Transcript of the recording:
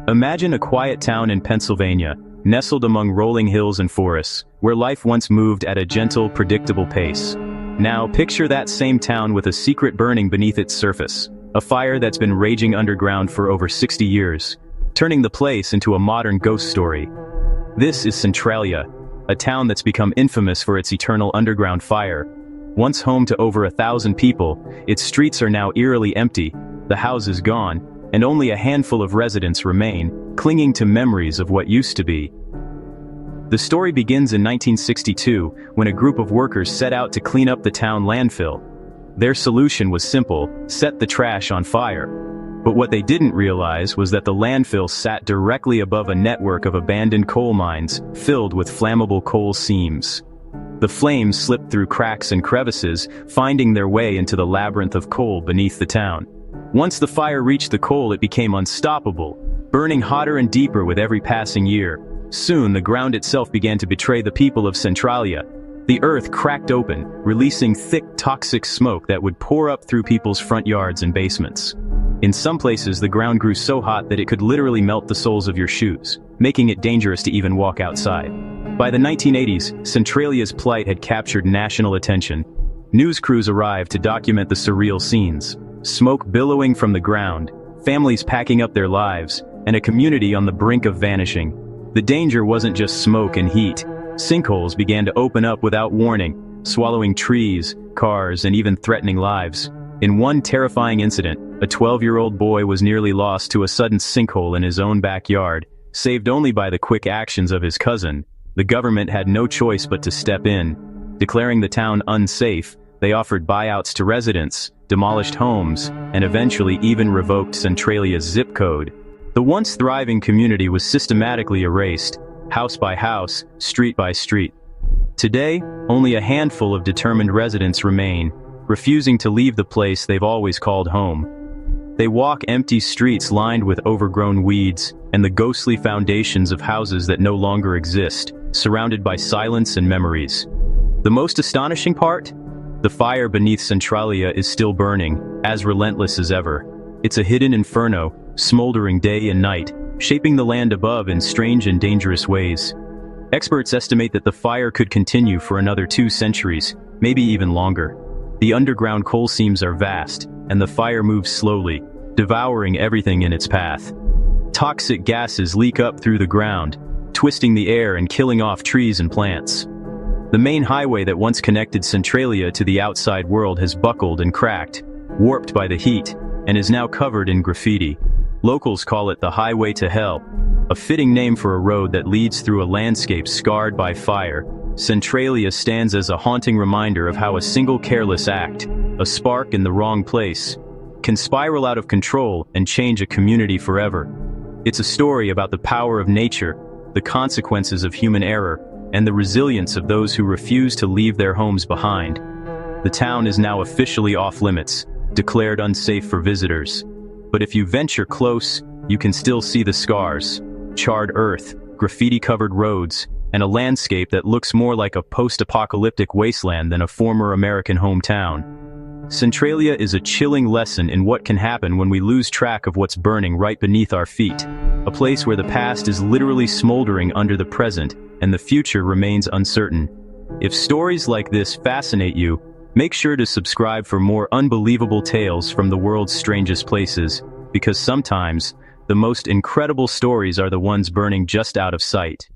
Imagine a quiet town in Pennsylvania, nestled among rolling hills and forests, where life once moved at a gentle, predictable pace. Now, picture that same town with a secret burning beneath its surface, a fire that's been raging underground for over 60 years, turning the place into a modern ghost story. This is Centralia, a town that's become infamous for its eternal underground fire. Once home to over 1,000 people, its streets are now eerily empty, the houses gone, and only a handful of residents remain, clinging to memories of what used to be. The story begins in 1962, when a group of workers set out to clean up the town landfill. Their solution was simple: set the trash on fire. But what they didn't realize was that the landfill sat directly above a network of abandoned coal mines, filled with flammable coal seams. The flames slipped through cracks and crevices, finding their way into the labyrinth of coal beneath the town. Once the fire reached the coal, it became unstoppable, burning hotter and deeper with every passing year. Soon, the ground itself began to betray the people of Centralia. The earth cracked open, releasing thick, toxic smoke that would pour up through people's front yards and basements. In some places, the ground grew so hot that it could literally melt the soles of your shoes, making it dangerous to even walk outside. By the 1980s, Centralia's plight had captured national attention. News crews arrived to document the surreal scenes: smoke billowing from the ground, families packing up their lives, and a community on the brink of vanishing. The danger wasn't just smoke and heat. Sinkholes began to open up without warning, swallowing trees, cars, and even threatening lives. In one terrifying incident, a 12-year-old boy was nearly lost to a sudden sinkhole in his own backyard, saved only by the quick actions of his cousin. The government had no choice but to step in. Declaring the town unsafe, they offered buyouts to residents, demolished homes, and eventually even revoked Centralia's zip code. The once thriving community was systematically erased, house by house, street by street. Today, only a handful of determined residents remain, refusing to leave the place they've always called home. They walk empty streets lined with overgrown weeds, and the ghostly foundations of houses that no longer exist, surrounded by silence and memories. The most astonishing part? The fire beneath Centralia is still burning, as relentless as ever. It's a hidden inferno, smoldering day and night, shaping the land above in strange and dangerous ways. Experts estimate that the fire could continue for another 2 centuries, maybe even longer. The underground coal seams are vast, and the fire moves slowly, devouring everything in its path. Toxic gases leak up through the ground, twisting the air and killing off trees and plants. The main highway that once connected Centralia to the outside world has buckled and cracked, warped by the heat, and is now covered in graffiti. Locals call it the Highway to Hell, a fitting name for a road that leads through a landscape scarred by fire. Centralia stands as a haunting reminder of how a single careless act, a spark in the wrong place, can spiral out of control and change a community forever. It's a story about the power of nature, the consequences of human error, and the resilience of those who refuse to leave their homes behind. The town is now officially off-limits, declared unsafe for visitors. But if you venture close, you can still see the scars: charred earth, graffiti-covered roads, and a landscape that looks more like a post-apocalyptic wasteland than a former American hometown. Centralia is a chilling lesson in what can happen when we lose track of what's burning right beneath our feet, a place where the past is literally smoldering under the present, and the future remains uncertain. If stories like this fascinate you, make sure to subscribe for more unbelievable tales from the world's strangest places, because sometimes, the most incredible stories are the ones burning just out of sight.